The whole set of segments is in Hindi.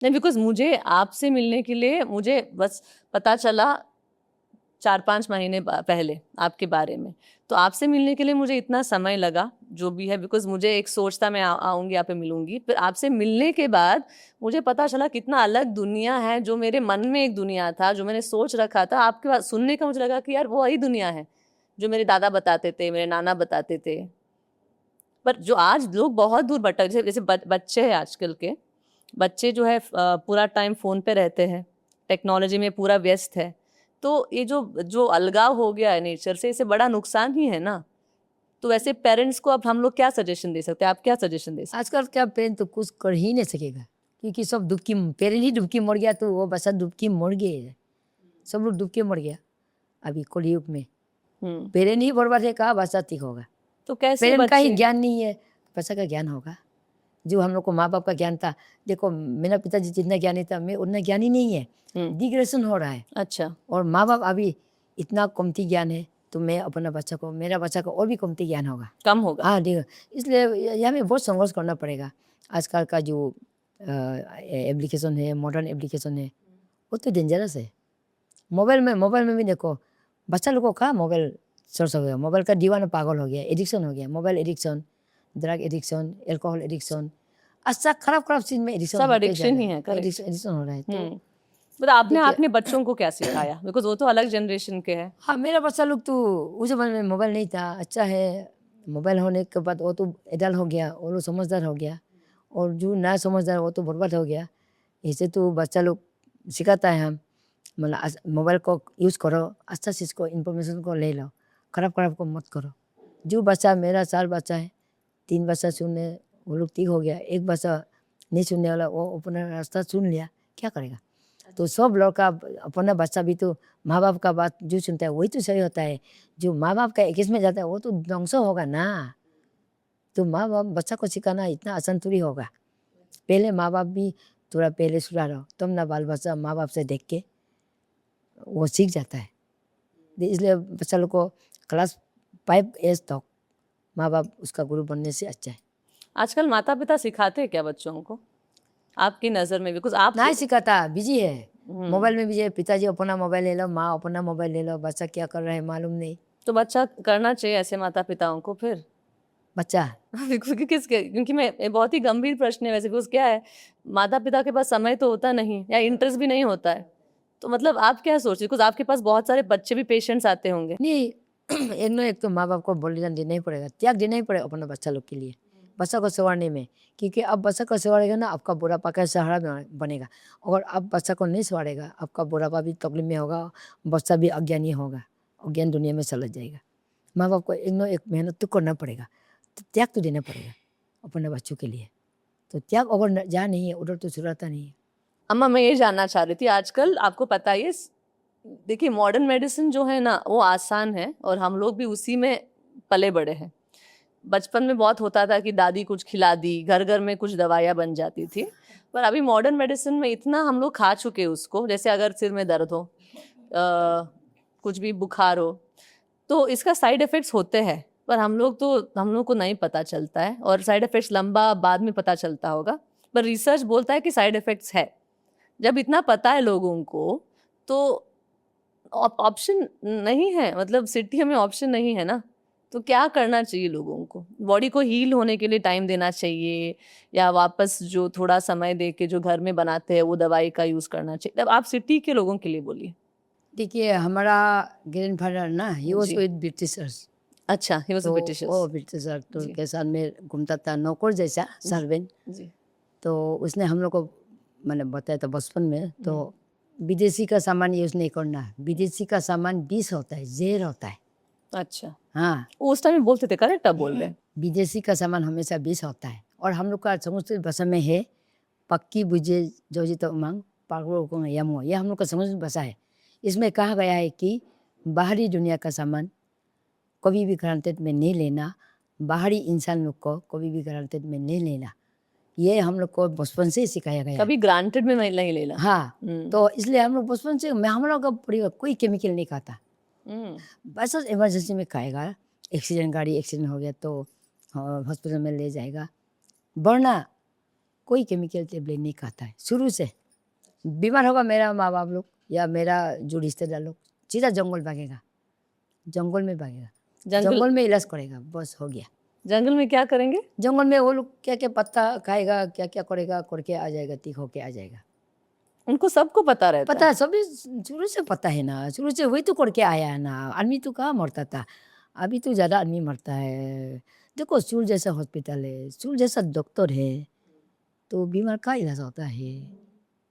नहीं, बिकॉज़ मुझे आपसे मिलने के लिए मुझे बस पता चला 4-5 महीने पहले आपके बारे में। तो आपसे मिलने के लिए मुझे इतना समय लगा, जो भी है, बिकॉज़ मुझे एक सोच था मैं आऊँगी, यहाँ पे मिलूँगी। फिर आपसे मिलने के बाद मुझे पता चला कितना अलग दुनिया है, जो मेरे मन में एक दुनिया था, जो मैंने सोच रखा था, आपके बात सुनने का मुझे लगा कि यार वो वही दुनिया है, जो मेरे दादा बताते थे, मेरे नाना बताते थे। पर जो आज लोग बहुत दूर भटक, जैसे जैसे बच्चे हैं आजकल के, बच्चे जो है पूरा टाइम फ़ोन पे रहते हैं, टेक्नोलॉजी में पूरा व्यस्त है। तो ये जो जो अलगाव हो गया है नेचर से, इससे बड़ा नुकसान ही है ना। तो वैसे पेरेंट्स को अब हम लोग क्या सजेशन दे सकते हैं? आप क्या सजेशन दे सकते आजकल क्या पेरेंट तो कुछ कर ही नहीं सकेगा, क्योंकि सब डुबकी, पेरेंट ही डुबकी मर गया तो वो बच्चा डुबकी मर गए, सब लोग डुबकी मर गया अभी कलयुग में। हैं? पेरेंट ही बर्बाद है, कहा बच्चा ठीक होगा। तो कैसे पेरेंट का ही बच्चे ज्ञान नहीं है, बच्चा का ज्ञान होगा। जो हम लोग को माँ बाप का ज्ञान था, देखो मेरा पिताजी जितना ज्ञानी था, मैं उतना ज्ञानी नहीं है, डिग्रेडेशन हो रहा है। अच्छा, और माँ बाप अभी इतना कमती ज्ञान है, तो मैं अपना बच्चा को, मेरा बच्चा को और भी कमती ज्ञान होगा। कम होगा। हाँ देखो, इसलिए यहाँ में बहुत संघर्ष करना पड़ेगा। आजकल का जो एप्लीकेशन है, मॉडर्न एप्लीकेशन है, वो तो डेंजरस है। मोबाइल में भी देखो, बच्चा लोग को कहाँ मोबाइल सोर्स हो गया, मोबाइल का दीवाना पागल हो गया, एडिक्शन हो गया, mobile addiction, drug addiction, alcohol addiction, अच्छा खराब खराब चीज में एडिक्शन सब होते जा एडिक्शन रहा ही है, है, करेक्ट। एडिक्शन हो रहा है। तो मतलब आपने देखिए, अपने बच्चों को क्या सिखाया? बिकॉज़ वो तो अलग जनरेशन के हैं। हाँ मेरा बच्चा लोग तो उस जमाने में मोबाइल नहीं था, अच्छा है मोबाइल होने के बाद वो तो एडल्ट हो गया, वो लोग समझदार हो गया, और जो ना समझदार वो तो बर्बाद हो गया। ऐसे तो बच्चा लोग सिखाता है हम, मतलब मोबाइल को यूज़ करो, अच्छा चीज़ को, इन्फॉर्मेशन को ले लो, खराब खराब को मत करो। जो बच्चा, मेरा 4 बच्चा है, 3 बच्चा सुनने वो लोग ठीक हो गया, एक बच्चा नहीं सुनने वाला, वो अपना रास्ता चुन लिया, क्या करेगा। तो सब लड़का अपना बच्चा भी तो माँ बाप का बात जो सुनता है वही तो सही होता है। जो माँ बाप का इक्कीस में जाता है वो तो ध्वंस होगा ना। तो माँ बाप बच्चा को सिखाना इतना आसान थोड़ी होगा। पहले माँ बाप भी थोड़ा पहले सुधारो, तब ना बाल बच्चा माँ बाप से देख के वो सीख जाता है। इसलिए बच्चा लोग को क्लास 5 एज तक माँ बाप उसका गुरु बनने से अच्छा है। आजकल माता-पिता सिखाते हैं क्या बच्चों को? आपकी नज़र में, बिकॉज़ आप नहीं सिखाता, बिजी है, हुँ। मोबाइल में बिजी है। पिताजी अपना मोबाइल ले लो, माँ अपना मोबाइल ले लो, बच्चा क्या कर रहा है मालूम नहीं। तो बच्चा करना चाहिए ऐसे माता-पिताओं को फिर? बच्चा क्योंकि क्योंकि मैं, ये बहुत ही गंभीर प्रश्न है वैसे, बिकॉज़ क्या है, माता-पिता के पास समय तो होता नहीं या इंटरेस्ट भी नहीं होता है। तो मतलब आप क्या सोचते हैं? बिकॉज़ आपके पास बहुत सारे बच्चे भी, पेशेंट्स आते होंगे। नहीं एक ना एक तो माँ बाप को बलिदान देना ही पड़ेगा, त्याग देना ही पड़ेगा अपने बच्चा लोग के लिए, बच्चा को संवारने में। क्योंकि अब बच्चा को संवारेगा ना, आपका बुढ़ापा का सहारा बनेगा। और अब बच्चा को नहीं संवारेगा, आपका बुढ़ापा भी तकलीफ में होगा, बच्चा भी अज्ञानी होगा, अज्ञान दुनिया में चला जाएगा। माँ बाप को एक ना एक मेहनत तो करना पड़ेगा, तो त्याग तो देना पड़ेगा अपने बच्चों के लिए। तो त्याग अगर जहाँ नहीं है उधर तो छुड़ाता नहीं है। अम्मा, मैं ये जानना चाह रही थी, आजकल आपको पता ही है, देखिए मॉडर्न मेडिसिन जो है ना, वो आसान है और हम लोग भी उसी में पले बड़े हैं। बचपन में बहुत होता था कि दादी कुछ खिला दी, घर-घर में कुछ दवाइयाँ बन जाती थी। पर अभी मॉडर्न मेडिसिन में इतना हम लोग खा चुके हैं उसको, जैसे अगर सिर में दर्द हो, कुछ भी बुखार हो, तो इसका साइड इफ़ेक्ट्स होते हैं। पर हम लोग को नहीं पता चलता है, और साइड इफ़ेक्ट्स लंबा बाद में पता चलता होगा। पर रिसर्च बोलता है कि साइड इफ़ेक्ट्स है। जब इतना पता है लोगों को, तो ऑप्शन नहीं है, मतलब सिटियों में ऑप्शन नहीं है ना। तो क्या करना चाहिए लोगों को? बॉडी को हील होने के लिए टाइम देना चाहिए, या वापस जो थोड़ा समय दे के जो घर में बनाते हैं वो दवाई का यूज़ करना चाहिए? अब आप सिटी के लोगों के लिए बोलिए। देखिए हमारा ग्रैंडफादर ना, ही वॉज जी। With Britishers. अच्छा, ही वाज़ तो अ वो ब्रिटिशर्स। ब्रिटिशर तो जी। के साथ में घूमता था, नौकर जैसा जी। सर्वेंट। जी। तो उसने हम लोग को मैंने बताया था बचपन में, तो हुँ। विदेशी का सामान यूज़ नहीं करना, विदेशी का सामान विष होता है, जहर होता है। अच्छा। हाँ, उस टाइम में बोलते थे, करेक्ट आप बोल रहे हैं। विदेशी का सामान हमेशा विष होता है। और हम लोग का संस्कृत भाषा में है, पक्की बुझे जोजी तो उमंग पागलों को यमो, ये हम लोग का संस्कृत भाषा है। इसमें कहा गया है कि बाहरी दुनिया का सामान कभी भी ग्रांटेड में नहीं लेना, बाहरी इंसान लोग को कभी भी ग्रांटेड में नहीं लेना। ये हम लोग को बचपन से ही सिखाया गया है। कभी ग्रांटेड में नहीं लेना। हाँ, हुँ। तो इसलिए हम लोग बचपन से, मैं हम लोग का परिवार कोई केमिकल नहीं खाता। हुँ। बस इमरजेंसी में खाएगा, एक्सीडेंट, गाड़ी एक्सीडेंट हो गया तो हॉस्पिटल में ले जाएगा, वरना कोई केमिकल टेबलेट नहीं खाता है शुरू से। बीमार होगा मेरा माँ बाप लोग या मेरा जो रिश्तेदार लोग, सीधा जंगल भागेगा, जंगल में भागेगा, जंगल जंगल में इलाज करेगा, बस हो गया। जंगल में क्या करेंगे? जंगल में वो लोग क्या क्या पत्ता खाएगा, क्या क्या करेगा, करके आ जाएगा, ठीक होके आ जाएगा। उनको सबको पता रहता पता है, सभी शुरू से पता है ना, शुरू से वही तो करके आया है ना। आदमी तो कहाँ मरता था, अभी तो ज़्यादा आदमी मरता है। देखो सूर जैसा हॉस्पिटल है, सूर जैसा डॉक्टर है, तो बीमार का इलाज होता है।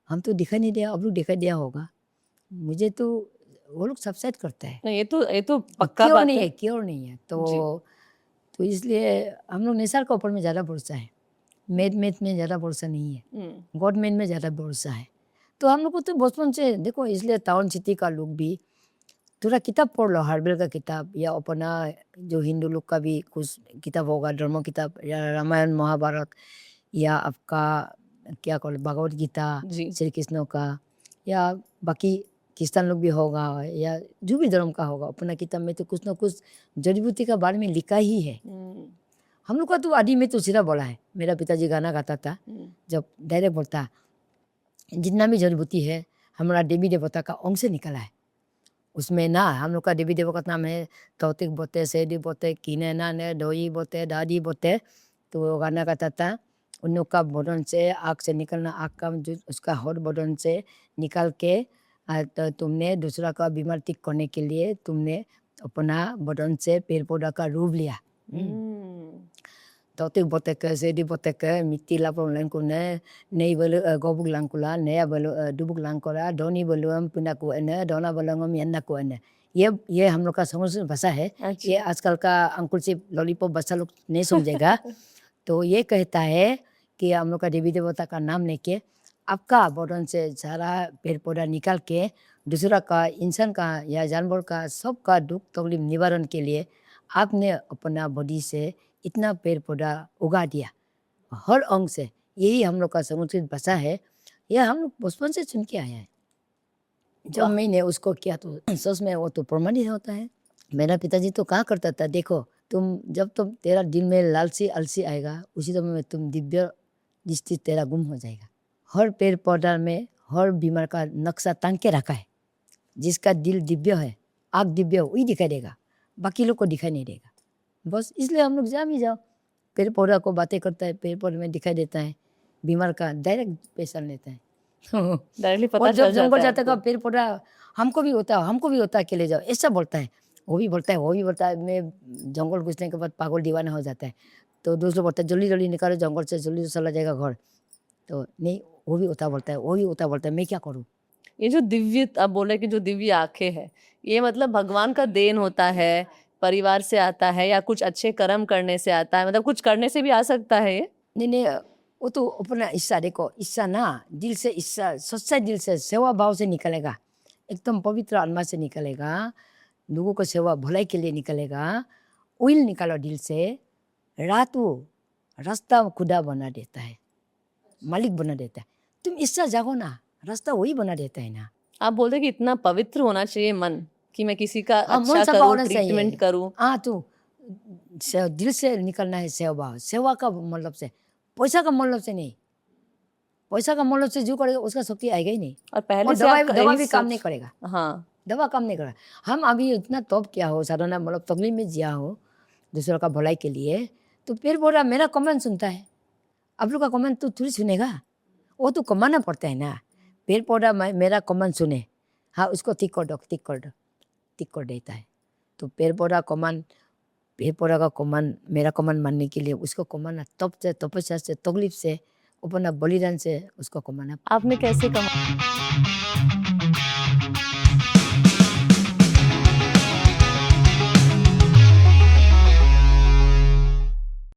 हम तो दिखाई नहीं दिया, अब लोग दिखाई दिया होगा। मुझे तो वो लोग सब्सिडाइज करता है, नहीं, ये तो पक्का क्योर बात नहीं है। है, क्योर नहीं है। जी। तो इसलिए हम लोग नेचर के ऊपर में ज़्यादा भरोसा है, मेद में ज़्यादा भरोसा नहीं है, गवर्नमेंट में ज़्यादा भरोसा है। तो हम लोग को तो बचपन से देखो, इसलिए टाउन सिटी का लोग भी थोड़ा किताब पढ़ लो, हर्बल का किताब या अपना जो हिंदू लोग का भी कुछ किताब होगा, धर्म किताब या रामायण महाभारत या आपका क्या कहो भगवत गीता जी। श्री कृष्ण का, या बाकी क्रिस्तान लोग भी होगा या जो भी धर्म का होगा, अपना किताब में तो कुछ ना कुछ जड़ी बूटी का बारे में लिखा ही है। हम लोग का तो आदि में तो सीधा बोला है। मेरा पिताजी गाना गाता था, जब डायरेक्ट बोलता जितना भी जड़ी बूटी है हमारा देवी देवता का अंश से निकला है। उसमें ना हम लोग का देवी देवता का नाम है तौतिक बोते, सेदी बोते, कीने नाने, डोई बोते, दादी बोते। तो वो गाना गाता था, उन लोग का बदन से आग से निकलना, आग का जो उसका हर बदन से निकाल के तो तुमने दूसरा का बीमार ठीक करने के लिए तुमने अपना बदन से पेड़ पौधा का रूप लिया। Tautik botek sedi botek miti lapon langkune nei belu gobuk langkula nea belu dubuk langkula doni बलुम पुना को न दोना बलंगम यन्ना को न। ये हम लोग का समझ भाषा है। ये आजकल का अंकुल से लॉलीपॉप बच्चा लोग नहीं समझेगा। तो ये कहता है कि हम लोग का देवी देवता का नाम लेके आपका बदन से सारा पेड़ पौधा निकाल के दूसरा का इंसान का या जानवर का सबका दुख तकलीफ निवारण के लिए आपने अपना बॉडी से इतना पेड़ पौधा उगा दिया हर अंग से। यही हम लोग का संस्कृत भाषा है, यह हम लोग बचपन से सुन के आया है। जब मैंने उसको किया तो सच में वो तो प्रमाणित होता है। मेरा पिताजी तो कहाँ करता था, देखो जब तुम तेरा दिल में लालसी अलसी आएगा उसी समय में तुम दिव्य दृष्टि तेरा गुम हो जाएगा। हर पेड़ पौधा में हर बीमार का नक्शा टांग के रखा है। जिसका दिल दिव्य है, आँख दिव्य है, वही दिखाई देगा, बाकी लोग को दिखाई नहीं देगा। बस इसलिए हम लोग जा भी जाओ, पेड़ पौधा को बातें करता है, पेड़ पौधे में दिखाई देता है, बीमार का डायरेक्ट पहचान लेता है। डायरेक्टली पता और चल जब जाता जंगल है जाता आपको। है पेड़ पौधा हमको भी होता है, हमको भी होता है कि ले जाओ, ऐसा बोलता है। वो भी बोलता है, वो भी बोलता है। मैं जंगल घुसने के बाद पागल दीवाना हो जाता है, तो दूसरा बोलता है जल्दी जल्दी निकालो जंगल से, जल्दी से चला जाएगा घर। तो नहीं, वो भी होता बोलता है, वो भी होता बोलता है, मैं क्या करूँ। ये जो दिव्य आप बोले कि जो दिव्य आंखें है, ये मतलब भगवान का देन होता है, परिवार से आता है या कुछ अच्छे कर्म करने से आता है, मतलब कुछ करने से भी आ सकता है ये? नहीं, वो तो अपना इच्छा, देखो इच्छा ना दिल से, इच्छा सच्चा दिल से सेवा भाव से निकलेगा, एकदम पवित्र आत्मा से निकलेगा, लोगों को सेवा भलाई के लिए निकलेगा। ऑयल निकालो दिल से, रात वो रास्ता खुदा बना देता है, मालिक बना देता है। तुम इच्छा जागो ना, रास्ता वही बना देता है ना। आप बोलते हैं कि इतना पवित्र होना चाहिए मन कि मैं किसी का मन अच्छा सब करूं, होना चाहिए। ट्रीटमेंट करूं। हाँ, तो दिल से निकलना है सेवा, सेवा का मतलब से, पैसा का मतलब से नहीं। पैसा का मतलब से जो करेगा उसका शक्ति आएगा ही नहीं। और पहले और से दवा आपका दवा यही भी काम सोच- नहीं करेगा, हाँ, दवा काम नहीं करेगा। हम अभी इतना तौब किया हो, साधना मतलब तकलीफ में जिया हो दूसरों का भलाई के लिए, तो फिर बोल रहा मेरा कमेंट सुनता है। आप लोग का कमेंट तो थोड़ी सुनेगा, वो तो कमाना पड़ता है ना। पेड़ पौधा मेरा कमेंट सुने, हाँ उसको ठीक कर दो, ठीक कर दो, ठीक कर देता है। तो पेड़ पौधा का कमान, मेरा कमान मानने के लिए उसको कमाना, तप से, तपस्या से, तकलीफ से, अपना बलिदान से उसको कमाना। आपने कैसे कमा